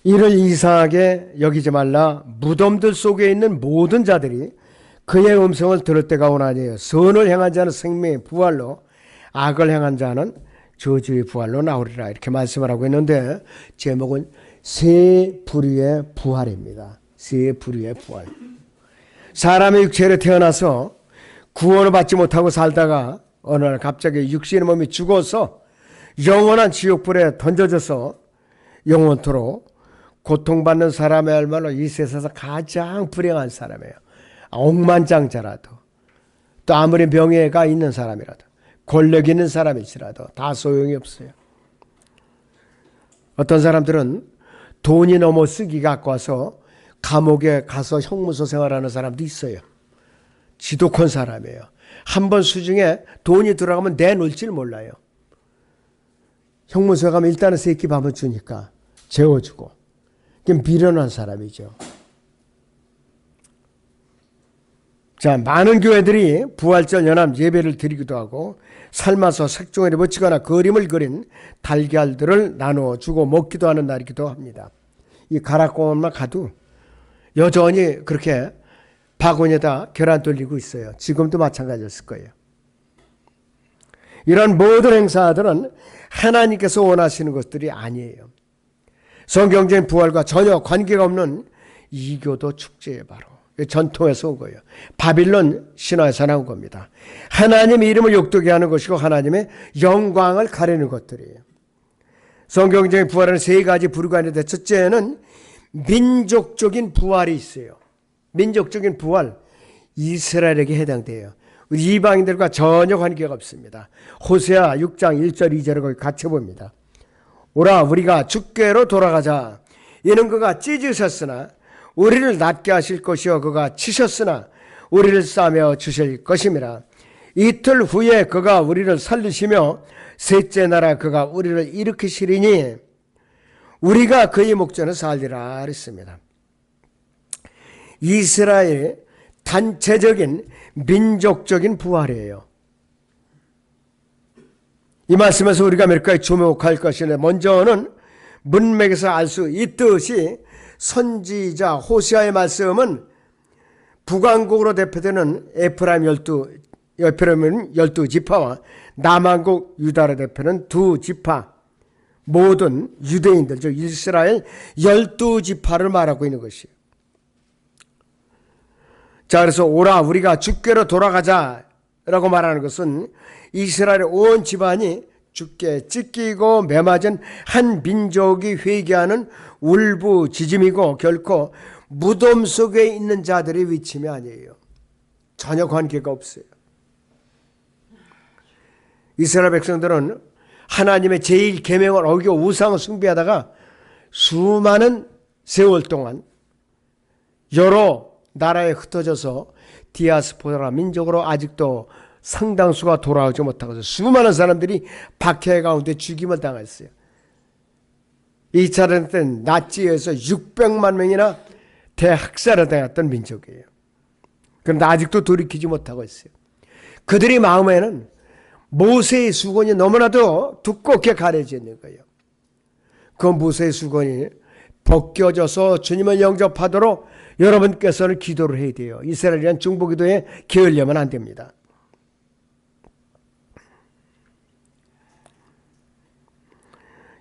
이를 이상하게 여기지 말라. 무덤들 속에 있는 모든 자들이 그의 음성을 들을 때가 오나니 선을 행한 자는 생명의 부활로, 악을 행한 자는 저주의 부활로 나오리라. 이렇게 말씀을 하고 있는데, 제목은 세 부류의 부활입니다. 세 부류의 부활. 사람의 육체로 태어나서 구원을 받지 못하고 살다가 어느 날 갑자기 육신의 몸이 죽어서 영원한 지옥불에 던져져서 영원토록 고통받는 사람이야말로 이 세상에서 가장 불행한 사람이에요. 억만장자라도, 또 아무리 명예가 있는 사람이라도, 권력 있는 사람일지라도 다 소용이 없어요. 어떤 사람들은 돈이 너무 쓰기가 아까워서 감옥에 가서 형무소 생활하는 사람도 있어요. 지독한 사람이에요. 한번 수중에 돈이 들어가면 내놓을지 몰라요. 형무소에 가면 일단은 세끼 밥을 주니까 재워주고, 미련한 사람이죠. 자, 많은 교회들이 부활절 연합 예배를 드리기도 하고 삶아서 색종이를 붙이거나 그림을 그린 달걀들을 나눠주고 먹기도 하는 날이기도 합니다. 이 가락공원만 가도 여전히 그렇게 바구니에다 계란 돌리고 있어요. 지금도 마찬가지였을 거예요. 이런 모든 행사들은 하나님께서 원하시는 것들이 아니에요. 성경적인 부활과 전혀 관계가 없는 이교도 축제예요. 바로 전통에서 온 거예요. 바빌론 신화에서 나온 겁니다. 하나님의 이름을 욕되게 하는 것이고 하나님의 영광을 가리는 것들이에요. 성경적인 부활은 세 가지 부류가 있는데, 첫째는 민족적인 부활이 있어요. 민족적인 부활, 이스라엘에게 해당돼요. 이방인들과 전혀 관계가 없습니다. 호세아 6장 1절 2절을 거기 같이 봅니다. 오라 우리가 주께로 돌아가자. 이는 그가 찢으셨으나 우리를 낫게 하실 것이요 그가 치셨으나 우리를 싸매어 주실 것임이라. 이틀 후에 그가 우리를 살리시며 셋째 날에 그가 우리를 일으키시리니 우리가 그의 목전에 살리라 그랬습니다. 이스라엘의 단체적인 민족적인 부활이에요. 이 말씀에서 우리가 몇 가지 주목할 것인데, 먼저는 문맥에서 알 수 있듯이 선지자 호세아의 말씀은 북왕국으로 대표되는 에프라임 12지파와 남왕국 유다로 대표는 2지파, 모든 유대인들, 즉 이스라엘 12지파를 말하고 있는 것이에요. 자, 그래서 오라 우리가 주께로 돌아가자 라고 말하는 것은 이스라엘의 온 집안이 주께 찢기고 매맞은 한 민족이 회개하는 울부짖음이고, 결코 무덤 속에 있는 자들의 위침이 아니에요. 전혀 관계가 없어요. 이스라엘 백성들은 하나님의 제일 계명을 어기고 우상을 숭배하다가 수많은 세월 동안 여러 나라에 흩어져서 디아스포라 민족으로 아직도 상당수가 돌아오지 못하고 수많은 사람들이 박해 가운데 죽임을 당했어요. 2차 대전 때 나치에서 600만 명이나 대학살을 당했던 민족이에요. 그런데 아직도 돌이키지 못하고 있어요. 그들의 마음에는 모세의 수건이 너무나도 두껍게 가려져 있는 거예요. 그 모세의 수건이 벗겨져서 주님을 영접하도록 여러분께서는 기도를 해야 돼요. 이스라엘이란 중보기도에 게을리하면 안 됩니다.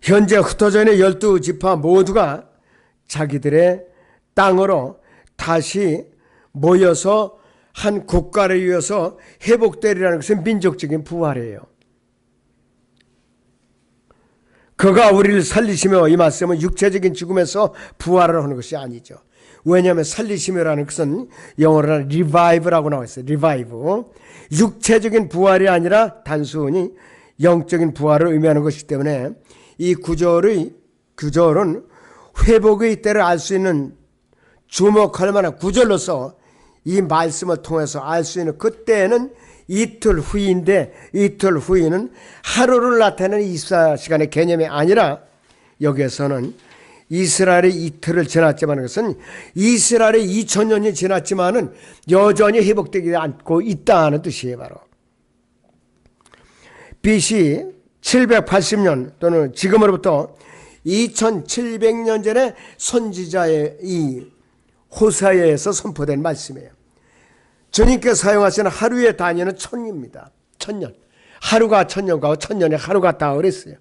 현재 흩어져 있는 12지파 모두가 자기들의 땅으로 다시 모여서 한 국가를 이어서 회복되리라는 것은 민족적인 부활이에요. 그가 우리를 살리시며, 이 말씀은 육체적인 죽음에서 부활을 하는 것이 아니죠. 왜냐하면 살리시며라는 것은 영어로는 revive라고 나와 있어요. revive. 육체적인 부활이 아니라 단순히 영적인 부활을 의미하는 것이기 때문에 이 구절은 회복의 때를 알 수 있는 주목할 만한 구절로서 이 말씀을 통해서 알 수 있는 그때는 이틀 후인데, 이틀 후에는 하루를 나타내는 24시간의 개념이 아니라 여기에서는 이스라엘의 이틀을 지났지만, 그것은 이스라엘의 2000년이 지났지만은 여전히 회복되지 않고 있다는 뜻이에요. 바로 BC 780년 또는 지금으로부터 2700년 전에 선지자의 이 호사야에서 선포된 말씀이에요. 주님께서 사용하시는 하루의 단위는 1000입니다. 1000년. 하루가 1000년과 1000년이 하루 같다 그랬어요.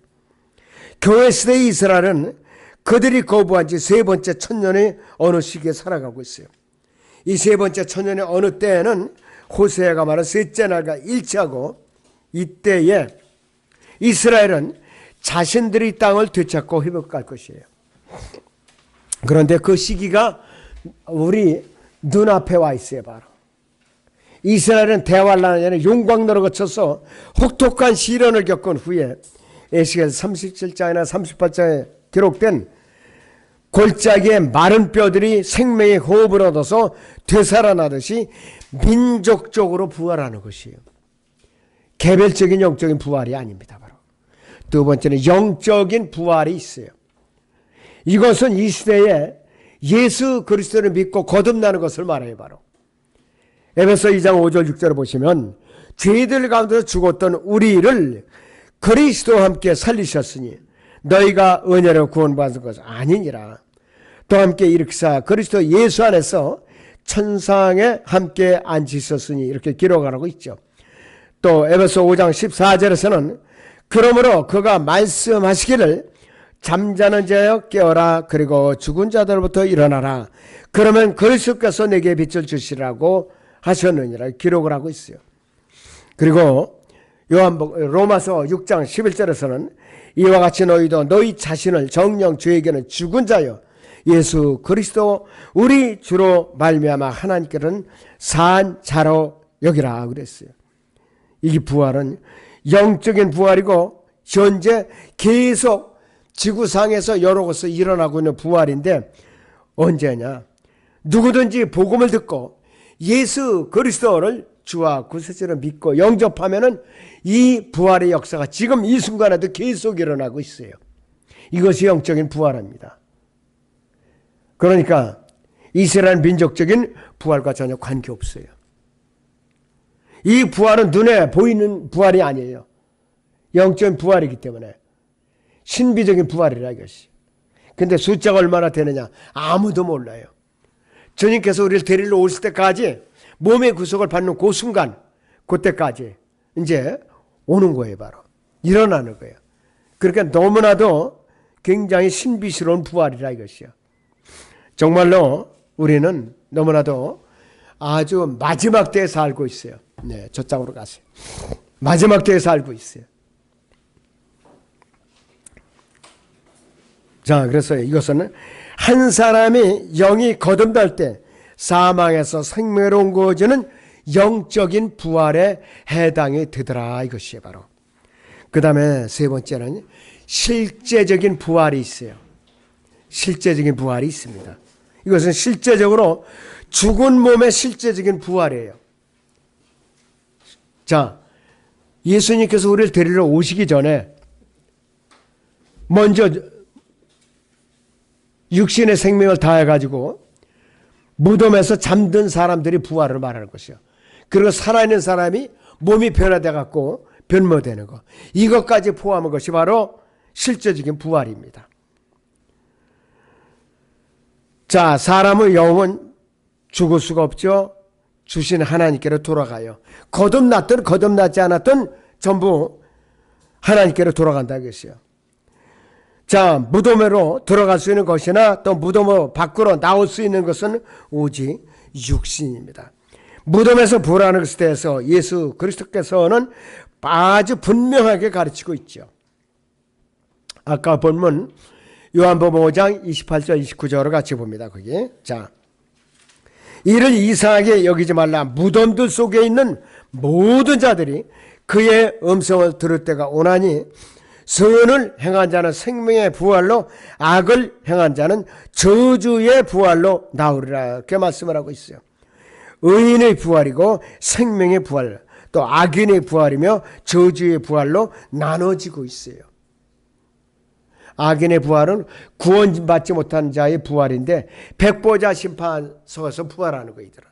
교회 시대 이스라엘은 그들이 거부한 지 세 번째 1000년의 어느 시기에 살아가고 있어요. 이 세 번째 1000년의 어느 때에는 호세아가 말한 셋째 날과 일치하고, 이때에 이스라엘은 자신들의 땅을 되찾고 회복할 것이에요. 그런데 그 시기가 우리 눈앞에 와 있어요. 바로 이스라엘은 대환란의 용광로를 거쳐서 혹독한 시련을 겪은 후에 에스겔 37장이나 38장에 기록된 골짜기의 마른 뼈들이 생명의 호흡을 얻어서 되살아나듯이 민족적으로 부활하는 것이에요. 개별적인 영적인 부활이 아닙니다. 바로 두 번째는 영적인 부활이 있어요. 이것은 이 시대에 예수 그리스도를 믿고 거듭나는 것을 말해요. 바로 에베소 2장 5절 6절을 보시면, 죄들 가운데서 죽었던 우리를 그리스도와 함께 살리셨으니 너희가 은혜로 구원받은 것은 아니니라. 또 함께 일으키사 그리스도 예수 안에서 천상에 함께 앉히셨으니, 이렇게 기록하고 있죠. 또 에베소 5장 14절에서는 그러므로 그가 말씀하시기를 잠자는 자여 깨어라, 그리고 죽은 자들부터 일어나라, 그러면 그리스도께서 내게 빛을 주시라고 하셨느니라 기록을 하고 있어요. 그리고 로마서 6장 11절에서는 이와 같이 너희도 너희 자신을 정령 주에게는 죽은 자여 예수 그리스도 우리 주로 말미암아 하나님께는 산 자로 여기라 그랬어요. 이 부활은 영적인 부활이고 현재 계속 지구상에서 여러 곳에서 일어나고 있는 부활인데, 언제냐? 누구든지 복음을 듣고 예수 그리스도를 주와 구세주로 믿고 영접하면은 이 부활의 역사가 지금 이 순간에도 계속 일어나고 있어요. 이것이 영적인 부활입니다. 그러니까 이스라엘 민족적인 부활과 전혀 관계없어요. 이 부활은 눈에 보이는 부활이 아니에요. 영적인 부활이기 때문에 신비적인 부활이라 이것이. 근데 숫자가 얼마나 되느냐 아무도 몰라요. 주님께서 우리를 데리러 오실 때까지, 몸의 구속을 받는 그 순간, 그때까지 이제 오는 거예요. 바로 일어나는 거예요. 그러니까 너무나도 굉장히 신비스러운 부활이라 이것이요. 정말로 우리는 너무나도 아주 마지막 때에 살고 있어요. 네, 저쪽으로 가세요. 마지막 때에 살고 있어요. 자, 그래서 이것은 한 사람이 영이 거듭날 때 사망에서 생명으로 옮겨지는 영적인 부활에 해당이 되더라 이것이에요. 바로 그 다음에 세 번째는 실제적인 부활이 있어요. 실제적인 부활이 있습니다. 이것은 실제적으로 죽은 몸의 실제적인 부활이에요. 자, 예수님께서 우리를 데리러 오시기 전에 먼저 육신의 생명을 다해가지고 무덤에서 잠든 사람들이 부활을 말하는 것이요. 그리고 살아있는 사람이 몸이 변화돼갖고 변모되는 것. 이것까지 포함한 것이 바로 실제적인 부활입니다. 자, 사람의 영은 죽을 수가 없죠. 주신 하나님께로 돌아가요. 거듭났든 거듭나지 않았든 전부 하나님께로 돌아간다 이것이요. 자, 무덤으로 들어갈 수 있는 것이나 또 무덤으로 밖으로 나올 수 있는 것은 오직 육신입니다. 무덤에서 부활하는 것에 대해서 예수 그리스도께서는 아주 분명하게 가르치고 있죠. 아까 본문 요한복음 5장 28절 29절을 같이 봅니다. 거기. 자, 이를 이상하게 여기지 말라. 무덤들 속에 있는 모든 자들이 그의 음성을 들을 때가 오나니 선을 행한 자는 생명의 부활로, 악을 행한 자는 저주의 부활로 나오리라. 이렇게 말씀을 하고 있어요. 의인의 부활이고 생명의 부활, 또 악인의 부활이며 저주의 부활로 나눠지고 있어요. 악인의 부활은 구원받지 못한 자의 부활인데, 백보자 심판석에서 부활하는 거이더라.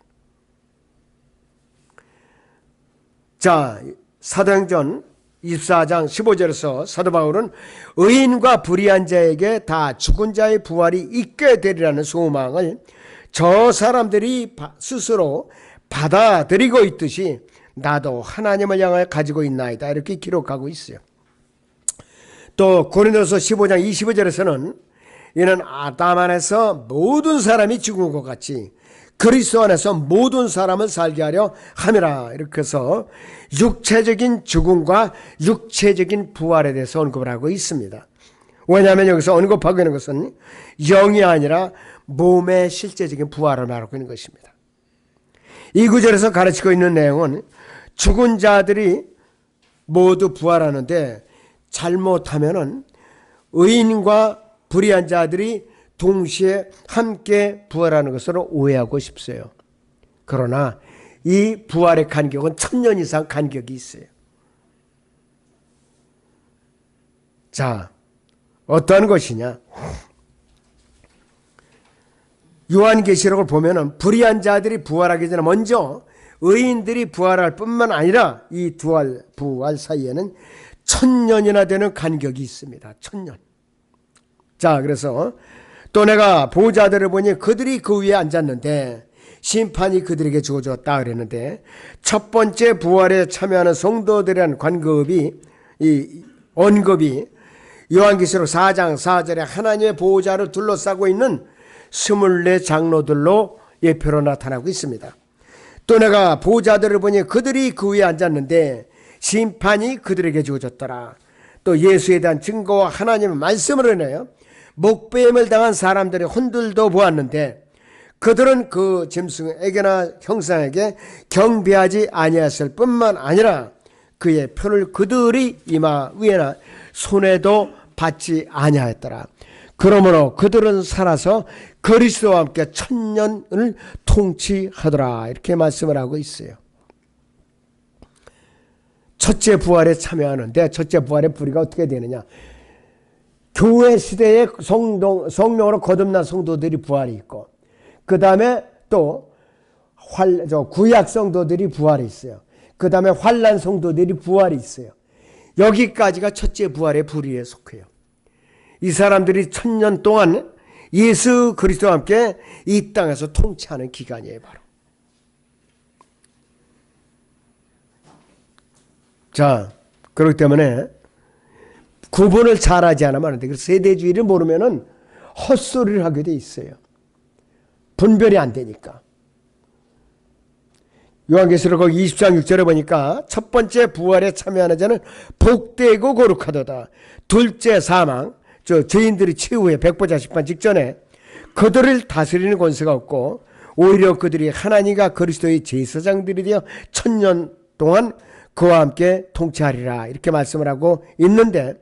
자, 사도행전 24장 15절에서 사도 바울은 의인과 불의한 자에게 다 죽은 자의 부활이 있게 되리라는 소망을 저 사람들이 스스로 받아들이고 있듯이 나도 하나님을 향하여 가지고 있나이다, 이렇게 기록하고 있어요. 또 고린도서 15장 25절에서는 이는 아담 안에서 모든 사람이 죽은 것 같이 그리스도 안에서 모든 사람을 살게 하려 함이라, 이렇게 해서 육체적인 죽음과 육체적인 부활에 대해서 언급을 하고 있습니다. 왜냐하면 여기서 언급하고 있는 것은 영이 아니라 몸의 실제적인 부활을 말하고 있는 것입니다. 이 구절에서 가르치고 있는 내용은 죽은 자들이 모두 부활하는데 잘못하면은 의인과 불의한 자들이 동시에 함께 부활하는 것으로 오해하고 싶어요. 그러나 이 부활의 간격은 1000년 이상 간격이 있어요. 자, 어떠한 것이냐? 요한계시록을 보면은 불의한 자들이 부활하기 전에 먼저 의인들이 부활할 뿐만 아니라 이 부활 사이에는 1000년이나 되는 간격이 있습니다. 1000년. 자, 그래서 또 내가 보호자들을 보니 그들이 그 위에 앉았는데 심판이 그들에게 주어졌다 그랬는데, 첫 번째 부활에 참여하는 성도들이라는 언급이 요한계시록 4장 4절에 하나님의 보호자를 둘러싸고 있는 24 장로들로 예표로 나타나고 있습니다. 또 내가 보호자들을 보니 그들이 그 위에 앉았는데 심판이 그들에게 주어졌더라. 또 예수에 대한 증거와 하나님의 말씀을 인하여 목배임을 당한 사람들의 혼들도 보았는데 그들은 그 짐승에게나 형상에게 경배하지 아니했을 뿐만 아니라 그의 표를 그들이 이마 위에나 손에도 받지 아니하였더라. 그러므로 그들은 살아서 그리스도와 함께 1000년을 통치하더라, 이렇게 말씀을 하고 있어요. 첫째 부활에 참여하는데 첫째 부활의 부리가 어떻게 되느냐? 교회 시대에 성령으로 거듭난 성도들이 부활이 있고, 그 다음에 또 구약 성도들이 부활이 있어요. 그 다음에 환난 성도들이 부활이 있어요. 여기까지가 첫째 부활의 부리에 속해요. 이 사람들이 1000년 동안 예수 그리스도와 함께 이 땅에서 통치하는 기간이에요, 바로. 자, 그렇기 때문에 구분을 잘하지 않으면 안 돼. 그래서 세대주의를 모르면은 헛소리를 하게 돼 있어요. 분별이 안 되니까. 요한계시록 거기 20장 6절에 보니까 첫 번째 부활에 참여하는 자는 복되고 거룩하도다. 둘째 사망, 죄인들이 최후의 백보자 심판 직전에 그들을 다스리는 권세가 없고 오히려 그들이 하나님과 그리스도의 제사장들이 되어 1000년 동안 그와 함께 통치하리라, 이렇게 말씀을 하고 있는데,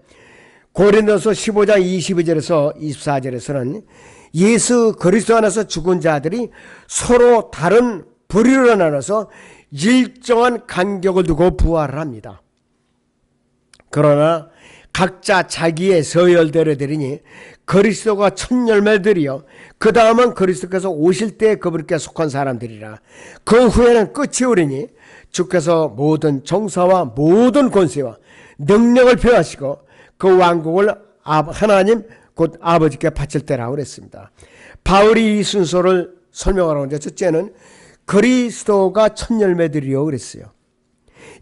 고린도서 15장 22절에서 24절에서는 예수 그리스도 안에서 죽은 자들이 서로 다른 부류로 나눠서 일정한 간격을 두고 부활을 합니다. 그러나 각자 자기의 서열대로 되리니 그리스도가 첫 열매들이요 그 다음은 그리스도께서 오실 때 그분께 속한 사람들이라. 그 후에는 끝이 오리니 주께서 모든 정사와 모든 권세와 능력을 표하시고 그 왕국을 하나님 곧 아버지께 바칠 때라고 그랬습니다. 바울이 이 순서를 설명하러 온데, 첫째는 그리스도가 첫 열매들이요 그랬어요.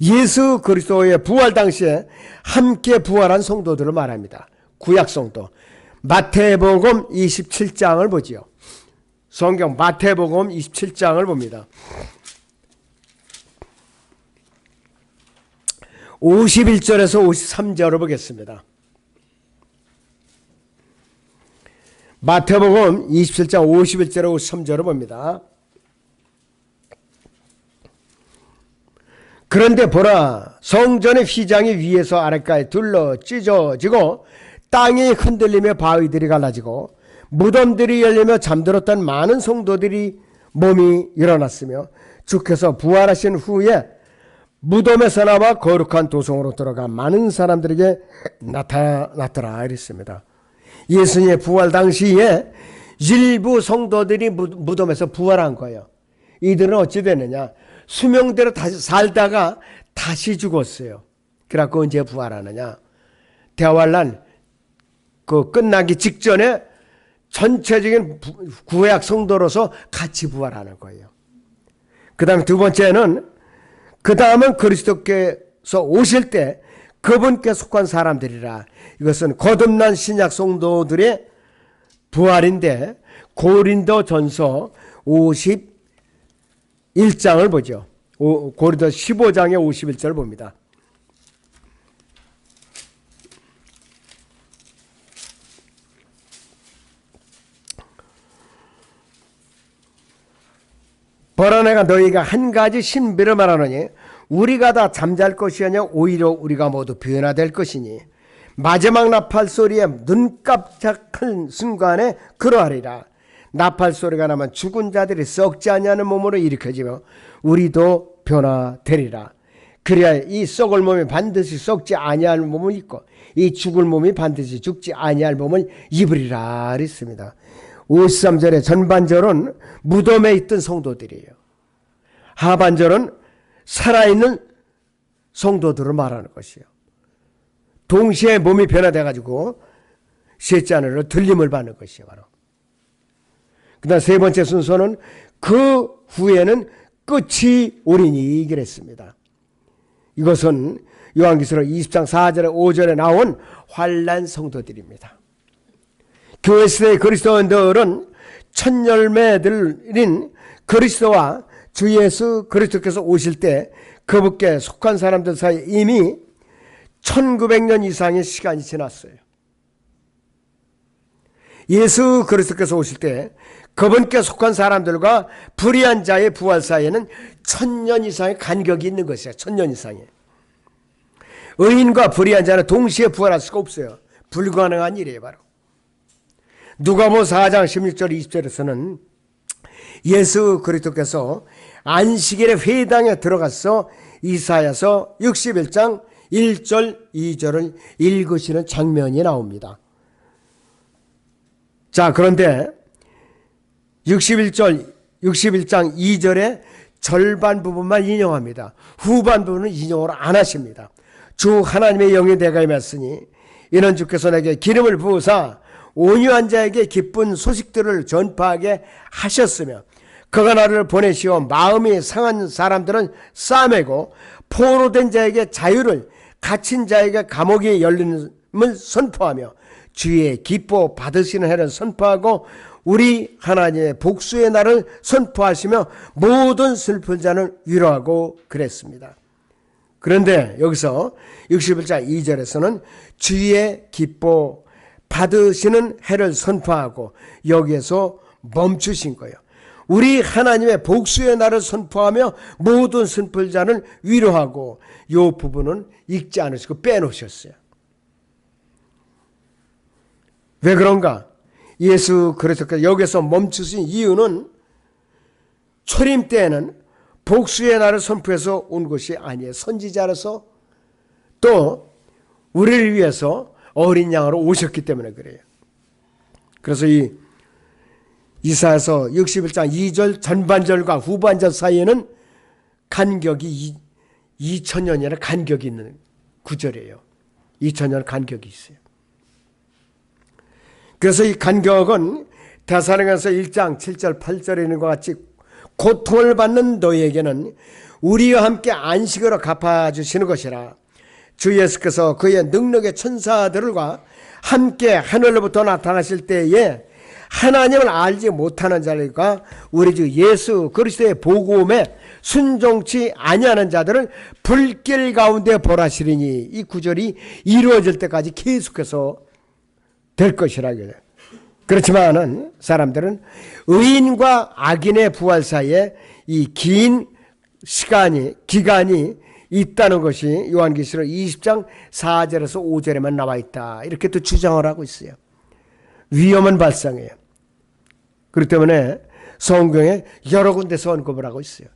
예수 그리스도의 부활 당시에 함께 부활한 성도들을 말합니다. 구약 성도. 마태복음 27장을 보지요. 성경 마태복음 27장을 봅니다. 51절에서 53절을 보겠습니다. 마태복음 27장 51절에서 53절을 봅니다. 그런데 보라, 성전의 휘장이 위에서 아래까지 둘러 찢어지고 땅이 흔들리며 바위들이 갈라지고 무덤들이 열리며 잠들었던 많은 성도들이 몸이 일어났으며 주께서 부활하신 후에 무덤에서 나와 거룩한 도성으로 들어가 많은 사람들에게 나타났더라, 이랬습니다. 예수님의 부활 당시에 일부 성도들이 무덤에서 부활한 거예요. 이들은 어찌 됐느냐? 수명대로 다시 살다가 다시 죽었어요. 그래갖고 언제 부활하느냐? 대환란 그 끝나기 직전에 전체적인 구약 성도로서 같이 부활하는 거예요. 그 다음에 두 번째는 그 다음은 그리스도께서 오실 때 그분께 속한 사람들이라. 이것은 거듭난 신약 성도들의 부활인데 고린도전서 51장을 보죠. 고린도 15장의 51절을 봅니다. 보라 내가 너희가 한 가지 신비를 말하노니 우리가 다 잠잘 것이 아니라 오히려 우리가 모두 변화될 것이니 마지막 나팔 소리에 눈 깜짝한 순간에 그러하리라. 나팔 소리가 나면 죽은 자들이 썩지 아니하는 몸으로 일으켜지며 우리도 변화되리라. 그래야 이 썩을 몸이 반드시 썩지 아니할 몸을 입고 이 죽을 몸이 반드시 죽지 아니할 몸을 입으리라 그랬습니다. 53절의 전반절은 무덤에 있던 성도들이에요. 하반절은 살아있는 성도들을 말하는 것이에요. 동시에 몸이 변화돼가지고 셋째 하늘로 들림을 받는 것이에요. 바로. 그 다음 세 번째 순서는 그 후에는 끝이 오리니 그랬습니다. 이것은 요한계시록 20장 4절에 5절에 나온 환난 성도들입니다. 교회 시대의 그리스도인들은 첫 열매들인 그리스도와 주 예수 그리스도께서 오실 때 그분께 속한 사람들 사이에 이미 1900년 이상의 시간이 지났어요. 예수 그리스도께서 오실 때 그분께 속한 사람들과 불의한 자의 부활 사이에는 1000년 이상의 간격이 있는 것이에요. 1000년 이상의. 의인과 불의한 자는 동시에 부활할 수가 없어요. 불가능한 일이에요. 바로. 누가복음 4장 16절 20절에서는 예수 그리스도께서 안식일에 회당에 들어가서 이사야서 61장 1절 2절을 읽으시는 장면이 나옵니다. 자, 그런데 61장 2절의 절반 부분만 인용합니다. 후반 부분은 인용을 안 하십니다. 주 하나님의 영이 내가 임했으니 이는 주께서 내게 기름을 부으사 온유한 자에게 기쁜 소식들을 전파하게 하셨으며 그가 나를 보내시어 마음이 상한 사람들은 싸매고 포로된 자에게 자유를 갇힌 자에게 감옥이 열림을 선포하며 주의 기뻐 받으시는 해를 선포하고 우리 하나님의 복수의 날을 선포하시며 모든 슬픈 자는 위로하고 그랬습니다. 그런데 여기서 61장 2절에서는 주의 기뻐 받으시는 해를 선포하고 여기에서 멈추신 거예요. 우리 하나님의 복수의 날을 선포하며 모든 슬픈 자를 위로하고 이 부분은 읽지 않으시고 빼놓으셨어요. 왜 그런가? 예수 그리스도께서 여기서 멈추신 이유는 초림 때에는 복수의 날을 선포해서 온 것이 아니에요. 선지자로서 또 우리를 위해서 어린 양으로 오셨기 때문에 그래요. 그래서 이 이사야서 61장 2절 전반절과 후반절 사이에는 간격이 2000년이나 간격이 있는 구절이에요. 2000년 간격이 있어요. 그래서 이 간격은 데살로니가서 1장 7절 8절에 있는 것과 같이 고통을 받는 너희에게는 우리와 함께 안식으로 갚아주시는 것이라. 주 예수께서 그의 능력의 천사들과 함께 하늘로부터 나타나실 때에 하나님을 알지 못하는 자들과 우리 주 예수 그리스도의 복음에 순종치 아니하는 자들을 불길 가운데 벌하시리니 이 구절이 이루어질 때까지 계속해서 될 것이라. 그렇지만은 사람들은 의인과 악인의 부활 사이에 이 긴 기간이 있다는 것이 요한계시록 20장 4절에서 5절에만 나와 있다. 이렇게 또 주장을 하고 있어요. 위험은 발상이에요. 그렇기 때문에 성경에 여러 군데서 언급을 하고 있어요.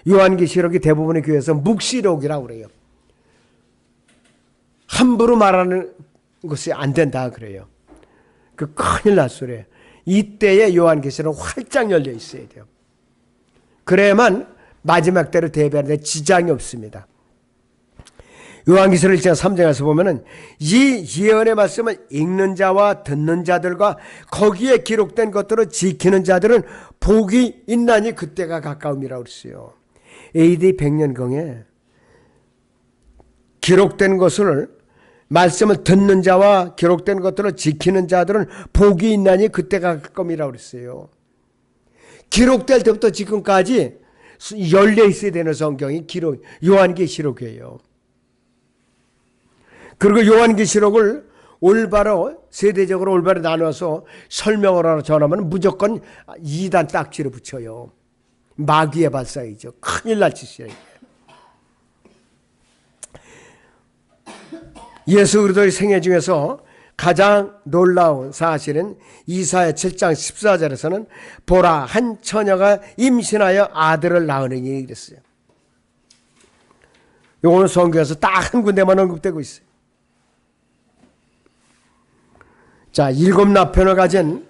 요한계시록이 대부분의 교회에서 묵시록이라고 그래요. 함부로 말하는 것이 안 된다 그래요. 그 큰일 날 소리예요. 이때에 요한계시록은 활짝 열려 있어야 돼요. 그래야만 마지막 때를 대비하는 데 지장이 없습니다. 요한계시록 1장 3장에서 보면은 이 예언의 말씀을 읽는 자와 듣는 자들과 거기에 기록된 것들을 지키는 자들은 복이 있나니 그때가 가까움이라고 그랬어요. AD 100년경에 기록된 것을 말씀을 듣는 자와 기록된 것들을 지키는 자들은 복이 있나니 그때가 가까움이라고 그랬어요. 기록될 때부터 지금까지 열려 있어야 되는 성경이 요한계시록이에요. 그리고 요한계시록을 올바로 세대적으로 올바로 나눠서 설명을 하러 전하면 무조건 2단 딱지를 붙여요. 마귀의 발사이죠. 큰일 날 짓이에요. 예수 그리스도의 생애 중에서 가장 놀라운 사실은 이사야 7장 14절에서는 보라 한 처녀가 임신하여 아들을 낳으리니 이랬어요. 이거는 성경에서 딱 한 군데만 언급되고 있어요. 자, 7 남편을 가진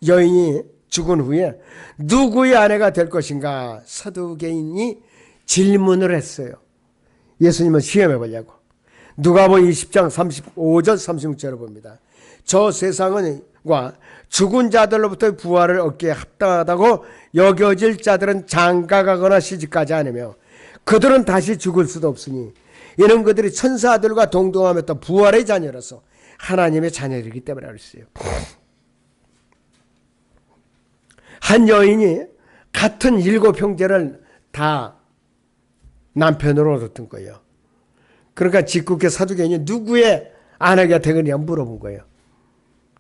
여인이 죽은 후에 누구의 아내가 될 것인가 사두개인이 질문을 했어요. 예수님을 시험해 보려고. 누가복음 20장 35절 36절을 봅니다. 저 세상과 죽은 자들로부터 부활을 얻기에 합당하다고 여겨질 자들은 장가가거나 시집가지 않으며 그들은 다시 죽을 수도 없으니 이는 그들이 천사들과 동등하며 또 부활의 자녀라서 하나님의 자녀이기 때문에 그랬어요. 한 여인이 같은 7 형제를 다 남편으로 얻었던 거예요. 그러니까 직국의 사두개인이 누구의 아내가 되느냐 물어본 거예요.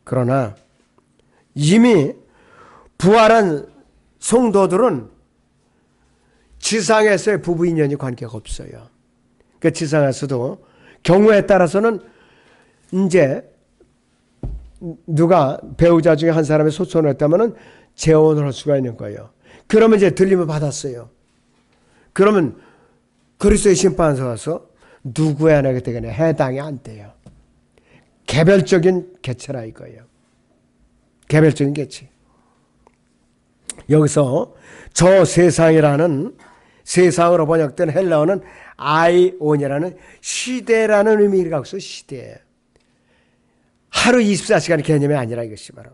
그러나 이미 부활한 성도들은 지상에서의 부부 인연이 관계가 없어요. 그 지상에서도 경우에 따라서는 이제 누가 배우자 중에 한 사람이 소천을 했다면 재혼을 할 수가 있는 거예요. 그러면 이제 들림을 받았어요. 그러면 그리스도의 심판서 가서 누구의 아내가 되거나 해당이 안 돼요. 개별적인 개체라 이거예요. 개별적인 개체. 여기서 저 세상이라는 세상으로 번역된 헬라어는 아이온이라는 시대라는 의미를 갖고 있어요. 시대. 하루 24시간 개념이 아니라 이것이 바로.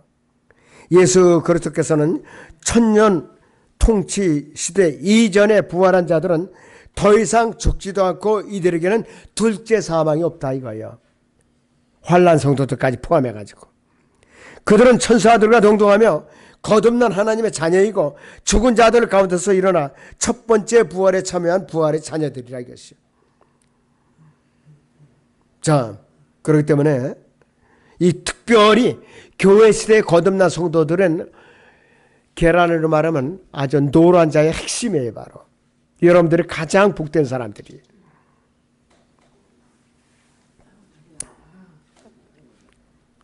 예수 그리스도께서는 천년 통치 시대 이전에 부활한 자들은 더 이상 죽지도 않고 이들에게는 둘째 사망이 없다 이거예요. 환난 성도들까지 포함해가지고. 그들은 천사들과 동등하며 거듭난 하나님의 자녀이고 죽은 자들 가운데서 일어나 첫 번째 부활에 참여한 부활의 자녀들이라 이것이요. 자, 그렇기 때문에 이 특별히 교회 시대에 거듭난 성도들은 계란으로 말하면 아주 노란 자의 핵심이에요. 바로 여러분들이 가장 복된 사람들이.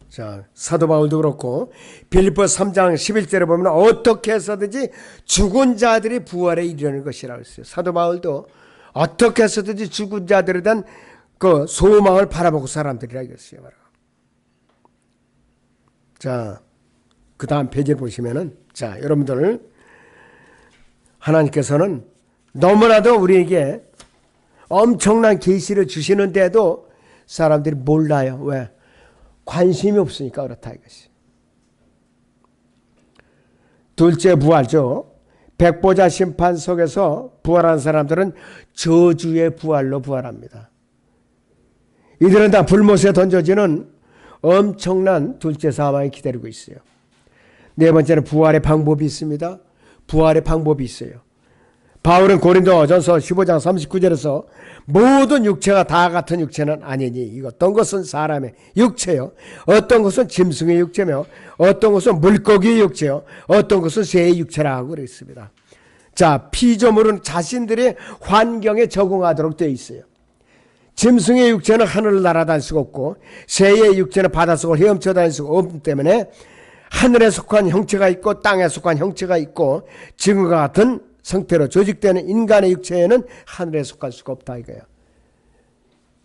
자, 사도 바울도 그렇고 빌립보서 3장 11절에 보면 어떻게 해서든지 죽은 자들이 부활에 이르는 것이라고 했어요. 사도 바울도 어떻게 해서든지 죽은 자들에 대한 그 소망을 바라보고 사람들이라고 했어요. 자, 그 다음 페이지를 보시면은, 자, 여러분들, 하나님께서는 너무나도 우리에게 엄청난 계시를 주시는데도 사람들이 몰라요. 왜? 관심이 없으니까 그렇다 이것이. 둘째 부활죠. 백보자 심판 속에서 부활한 사람들은 저주의 부활로 부활합니다. 이들은 다 불못에 던져지는 엄청난 둘째 사망이 기다리고 있어요. 네 번째는 부활의 방법이 있습니다. 부활의 방법이 있어요. 바울은 고린도전서 15장 39절에서 모든 육체가 다 같은 육체는 아니니 이거 어떤 것은 사람의 육체요, 어떤 것은 짐승의 육체며 어떤 것은 물고기의 육체요, 어떤 것은 새의 육체라고 그랬습니다. 자, 피조물은 자신들의 환경에 적응하도록 되어 있어요. 짐승의 육체는 하늘을 날아다닐 수가 없고 새의 육체는 바닷속을 헤엄쳐 다닐 수가 없기 때문에 하늘에 속한 형체가 있고 땅에 속한 형체가 있고 지금과 같은 상태로 조직되는 인간의 육체에는 하늘에 속할 수가 없다 이거예요.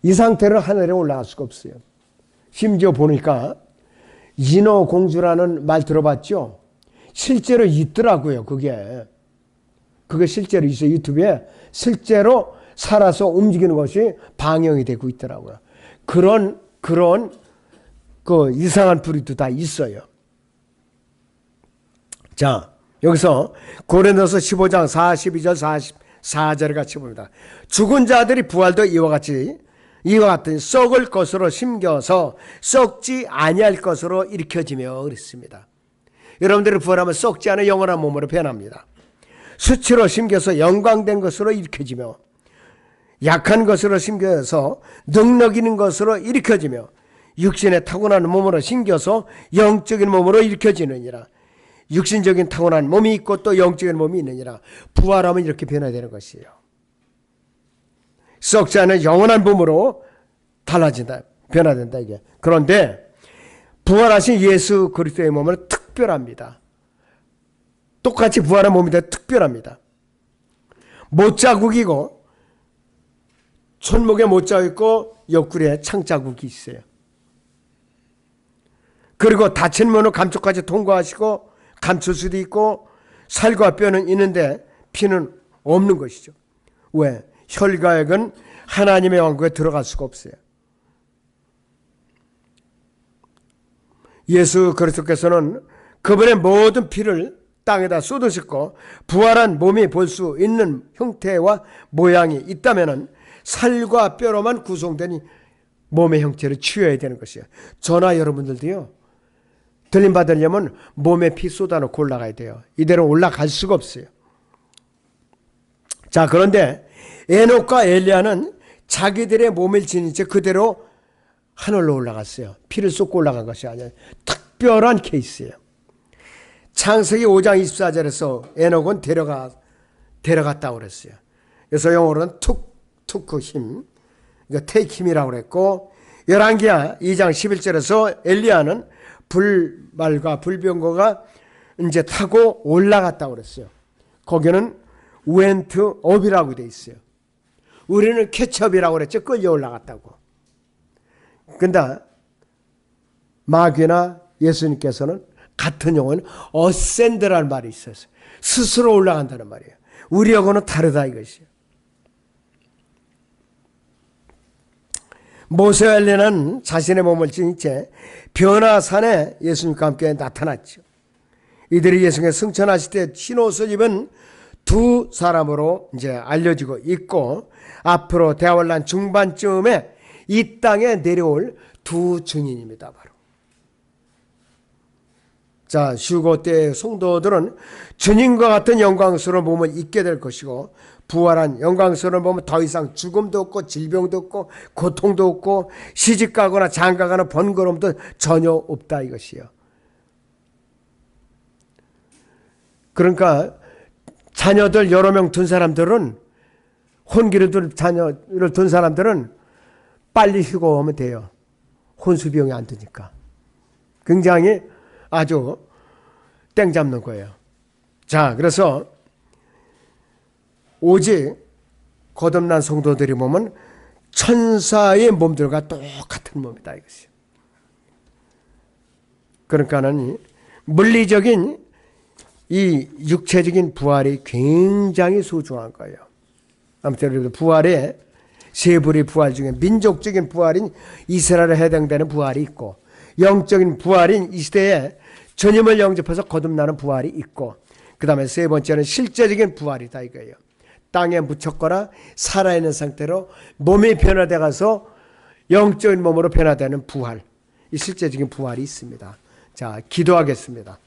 이 상태로 하늘에 올라갈 수가 없어요. 심지어 보니까 인어공주라는 말 들어봤죠? 실제로 있더라고요. 그게 실제로 있어요. 유튜브에 실제로 살아서 움직이는 것이 방영이 되고 있더라고요. 그런 그 이상한 부류도 다 있어요. 자, 여기서 고린도서 15장 42절 44절을 같이 봅니다. 죽은 자들이 부활도 이와 같은 썩을 것으로 심겨서 썩지 아니할 것으로 일으켜지며 그랬습니다. 여러분들이 부활하면 썩지 않은 영원한 몸으로 변합니다. 수치로 심겨서 영광된 것으로 일으켜지며 약한 것으로 심겨서 능력 있는 것으로 일으켜지며 육신의 타고난 몸으로 심겨서 영적인 몸으로 일으켜지느니라. 육신적인 타고난 몸이 있고 또 영적인 몸이 있느니라. 부활하면 이렇게 변화되는 것이에요. 썩지 않은 영원한 몸으로 달라진다, 변화된다 이게. 그런데 부활하신 예수 그리스도의 몸은 특별합니다. 똑같이 부활한 몸인데 특별합니다. 못자국이고 손목에 못자국 있고 옆구리에 창자국이 있어요. 그리고 닫힌 문을 감쪽까지 통과하시고 감출 수도 있고 살과 뼈는 있는데 피는 없는 것이죠. 왜? 혈과액은 하나님의 왕국에 들어갈 수가 없어요. 예수 그리스도께서는 그분의 모든 피를 땅에다 쏟으셨고 부활한 몸이 볼 수 있는 형태와 모양이 있다면 살과 뼈로만 구성된 몸의 형태를 취해야 되는 것이에요. 저나 여러분들도요. 들림 받으려면 몸에 피 쏟아놓고 올라가야 돼요. 이대로 올라갈 수가 없어요. 자, 그런데 에녹과 엘리야는 자기들의 몸을 지닌 채 그대로 하늘로 올라갔어요. 피를 쏟고 올라간 것이 아니라 특별한 케이스예요. 창세기 5장 24절에서 에녹은 데려갔다고 그랬어요. 그래서 영어로는 took him, 그러니까 take him이라고 그랬고, 열왕기하 2장 11절에서 엘리야는 불말과 불병거가 이제 타고 올라갔다고 그랬어요. 거기는 went up이라고 돼 있어요. 우리는 catchup이라고 그랬죠. 끌려 올라갔다고. 근데 마귀나 예수님께서는 같은 용어는 ascend라는 말이 있었어요. 스스로 올라간다는 말이에요. 우리하고는 다르다 이것이에요. 모세와 엘리야는 자신의 몸을 지닌 채 변화산에 예수님과 함께 나타났죠. 이들이 예수님께 승천하실 때 흰옷을 입은 두 사람으로 이제 알려지고 있고, 앞으로 대환란 중반쯤에 이 땅에 내려올 두 증인입니다. 바로. 자, 휴거 때의 성도들은 주님과 같은 영광스러운 몸을 입게 될 것이고, 부활한 영광스러운 몸은 더 이상 죽음도 없고 질병도 없고 고통도 없고 시집가거나 장가가는 번거로움도 전혀 없다 이것이요. 그러니까 자녀들 여러 명 둔 사람들은, 혼기를 둔 자녀를 둔 사람들은 빨리 휴거하면 돼요. 혼수비용이 안 드니까. 굉장히 아주 땡 잡는 거예요. 자, 그래서 오직 거듭난 성도들이 보면 천사의 몸들과 똑같은 몸이다 이것이요. 그러니까는 물리적인 이 육체적인 부활이 굉장히 소중한 거예요. 아무튼 부활에 세 부류의 부활 중에 민족적인 부활인 이스라엘에 해당되는 부활이 있고, 영적인 부활인 이 시대에 주님을 영접해서 거듭나는 부활이 있고, 그 다음에 세 번째는 실제적인 부활이다 이거예요. 땅에 묻혔거나 살아있는 상태로 몸이 변화돼 가서 영적인 몸으로 변화되는 부활, 이 실제적인 부활이 있습니다. 자, 기도하겠습니다.